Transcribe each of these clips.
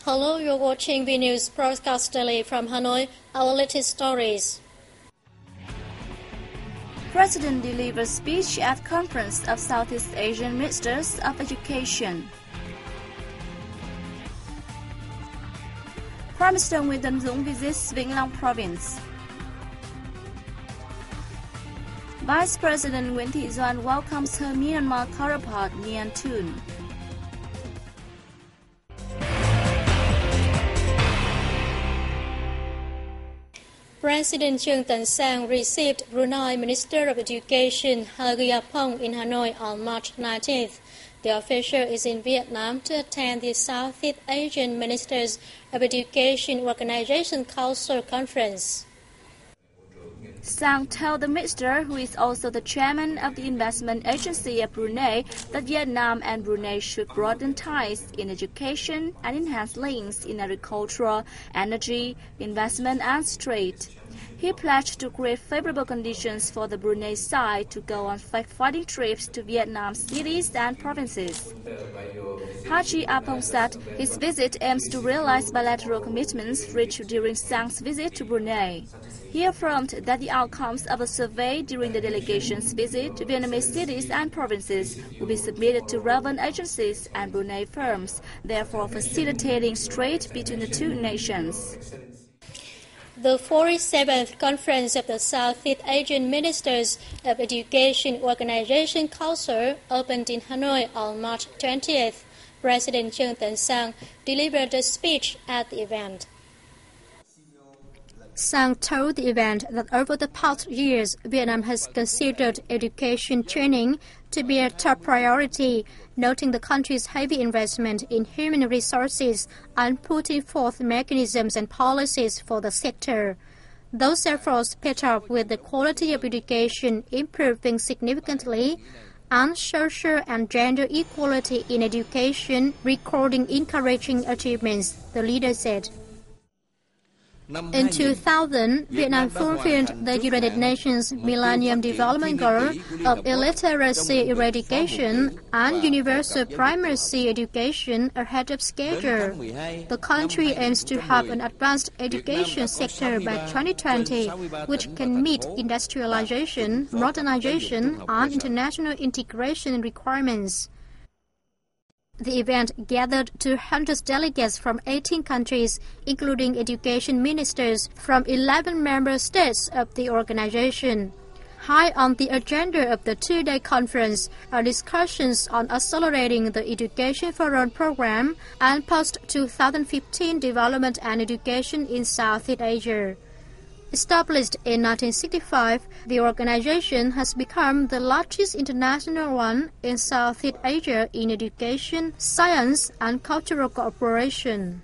Hello, you're watching V News broadcast daily from Hanoi. Our latest stories. President delivers speech at Conference of Southeast Asian Ministers of Education. Prime Minister Nguyễn Tấn Dũng visits Vĩnh Long Province. Vice President Nguyễn Thị Doan welcomes her Myanmar counterpart Nhan Thun. President Trương Tấn Sang received Brunei Minister of Education Hergayapong in Hanoi on March 19th. The official is in Vietnam to attend the Southeast Asian Ministers of Education Organization Council Conference. Sang told the minister, who is also the chairman of the investment agency of Brunei, that Vietnam and Brunei should broaden ties in education and enhance links in agriculture, energy, investment and trade. He pledged to create favorable conditions for the Brunei side to go on fact-finding trips to Vietnam's cities and provinces. Haji Apong said his visit aims to realize bilateral commitments reached during Sang's visit to Brunei. He affirmed that the outcomes of a survey during the delegation's visit to Vietnamese cities and provinces will be submitted to relevant agencies and Brunei firms, therefore facilitating trade between the two nations. The 47th Conference of the Southeast Asian Ministers of Education Organization Council opened in Hanoi on March 20th. President Trương Tấn Sang delivered a speech at the event. Sang told the event that over the past years, Vietnam has considered education training to be a top priority, noting the country's heavy investment in human resources and putting forth mechanisms and policies for the sector. Those efforts paired up with the quality of education improving significantly and social and gender equality in education recording encouraging achievements, the leader said. In 2000, Vietnam fulfilled the United Nations Millennium Development Goal of illiteracy eradication and universal primary education ahead of schedule. The country aims to have an advanced education sector by 2020, which can meet industrialization, modernization, and international integration requirements. The event gathered 200 delegates from 18 countries, including education ministers from 11 member states of the organization. High on the agenda of the two-day conference are discussions on accelerating the Education for All program and post-2015 development and education in Southeast Asia. Established in 1965, the organization has become the largest international one in Southeast Asia in education, science, and cultural cooperation.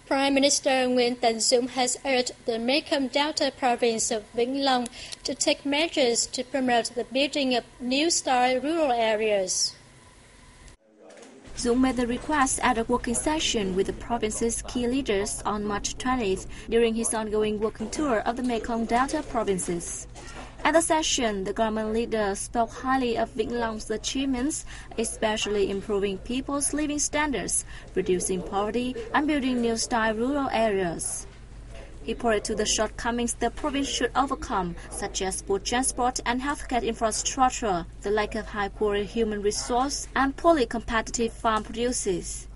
Prime Minister Nguyễn Tấn Dũng has urged the Mekong Delta province of Vĩnh Long to take measures to promote the building of new-style rural areas. Dũng made the request at a working session with the province's key leaders on March 20th during his ongoing working tour of the Mekong Delta provinces. At the session, the government leader spoke highly of Vĩnh Long's achievements, especially improving people's living standards, reducing poverty, and building new-style rural areas. He pointed to the shortcomings the province should overcome, such as poor transport and healthcare infrastructure, the lack of high-quality human resource, and poorly competitive farm produces.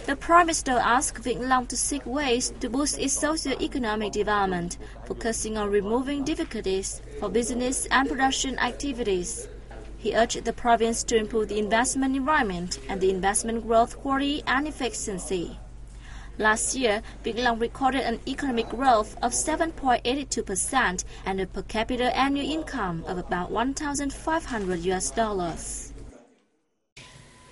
The Prime Minister asked Vĩnh Long to seek ways to boost its socio-economic development, focusing on removing difficulties for business and production activities. He urged the province to improve the investment environment and the investment growth quality and efficiency. Last year, Vĩnh Long recorded an economic growth of 7.82% and a per capita annual income of about $1,500.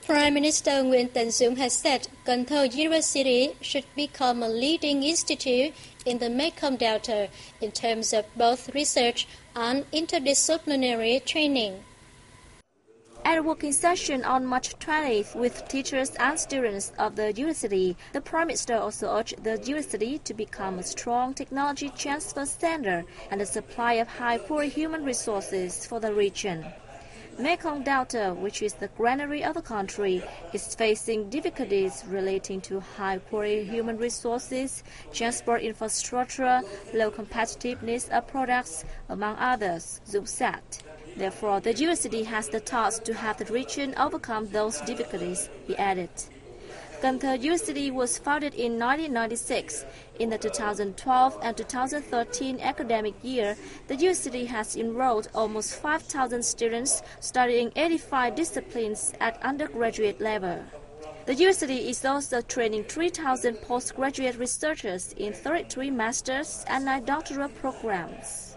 Prime Minister Nguyễn Tấn Dũng has said Cần Thơ University should become a leading institute in the Mekong Delta in terms of both research and interdisciplinary training. At a working session on March 20th with teachers and students of the university, the Prime Minister also urged the university to become a strong technology transfer center and a supply of high-quality human resources for the region. Mekong Delta, which is the granary of the country, is facing difficulties relating to high-quality human resources, transport infrastructure, low competitiveness of products, among others, Zhu said. Therefore, the university has the task to have the region overcome those difficulties, he added. Gunther University was founded in 1996. In the 2012 and 2013 academic year, the university has enrolled almost 5,000 students studying 85 disciplines at undergraduate level. The university is also training 3,000 postgraduate researchers in 33 master's and 9 doctoral programs.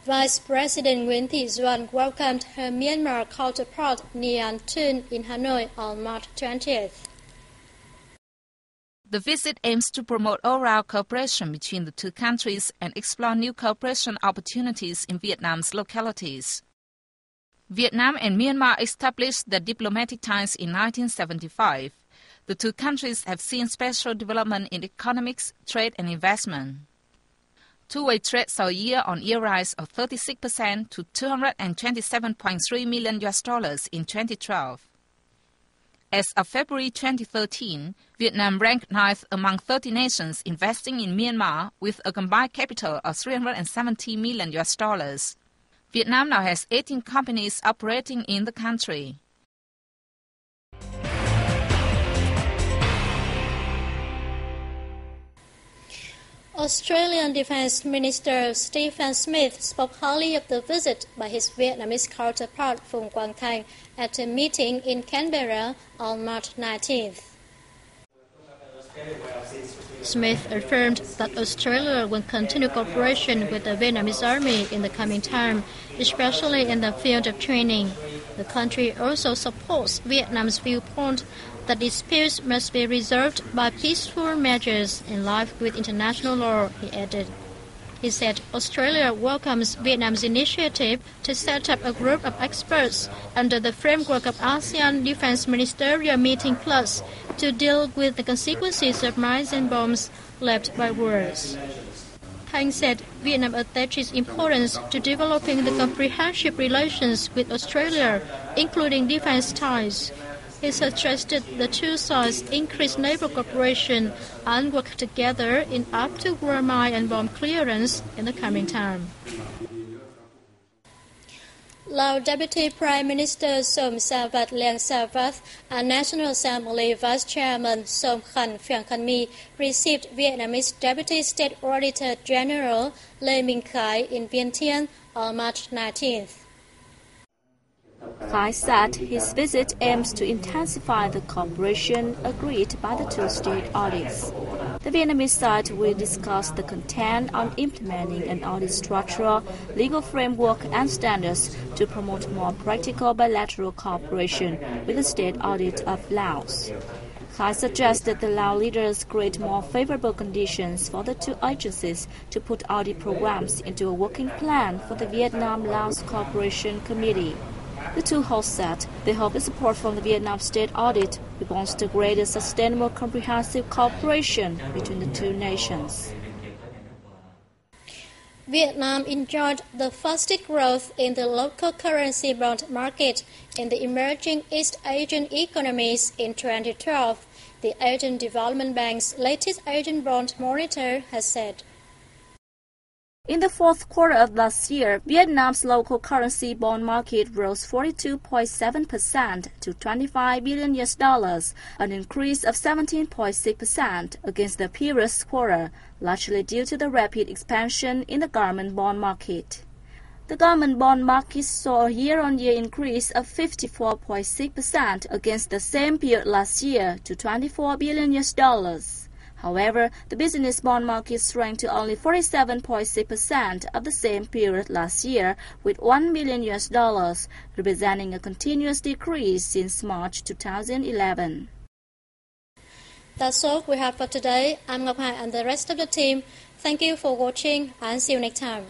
Vice President Nguyễn Thị Doan welcomed her Myanmar counterpart Nhan Thun in Hanoi on March 20th. The visit aims to promote all-round cooperation between the two countries and explore new cooperation opportunities in Vietnam's localities. Vietnam and Myanmar established their diplomatic ties in 1975. The two countries have seen special development in economics, trade and investment. Two-way trade saw a year-on-year rise of 36% to $227.3 million in 2012. As of February 2013, Vietnam ranked 9th among 30 nations investing in Myanmar with a combined capital of $370 million. Vietnam now has 18 companies operating in the country. Australian Defence Minister Stephen Smith spoke highly of the visit by his Vietnamese counterpart Phung Quang Thanh at a meeting in Canberra on March 19th. Smith affirmed that Australia will continue cooperation with the Vietnamese Army in the coming time, especially in the field of training. The country also supports Vietnam's viewpoint that disputes must be resolved by peaceful measures in line with international law, he added. He said Australia welcomes Vietnam's initiative to set up a group of experts under the framework of ASEAN Defence Ministerial Meeting Plus to deal with the consequences of mines and bombs left by wars. Thanh said Vietnam attaches importance to developing the comprehensive relations with Australia, including defence ties. He suggested the two sides increase naval cooperation and work together in after-war mine and bomb clearance in the coming time. Lao Deputy Prime Minister Som Savat Liang Savat and National Assembly Vice Chairman Som Khan Phiang Khan Mi received Vietnamese Deputy State Auditor General Lê Minh Khai in Vientiane on March 19th. Khai said his visit aims to intensify the cooperation agreed by the two state audits. The Vietnamese side will discuss the content on implementing an audit structure, legal framework and standards to promote more practical bilateral cooperation with the state audit of Laos. Khai suggested the Lao leaders create more favorable conditions for the two agencies to put audit programs into a working plan for the Vietnam-Laos Cooperation Committee. The two hosts said they hope the support from the Vietnam State Audit will foster greater sustainable comprehensive cooperation between the two nations. Vietnam enjoyed the fastest growth in the local currency bond market in the emerging East Asian economies in 2012, the Asian Development Bank's latest Asian bond monitor has said. In the fourth quarter of last year, Vietnam's local currency bond market rose 42.7% to $25 billion, an increase of 17.6% against the previous quarter, largely due to the rapid expansion in the government bond market. The government bond market saw a year-on-year increase of 54.6% against the same period last year to $24 billion. However, the business bond market shrank to only 47.6% of the same period last year, with $1 billion, representing a continuous decrease since March 2011. That's all we have for today. I'm Ngọc Hải and the rest of the team. Thank you for watching and see you next time.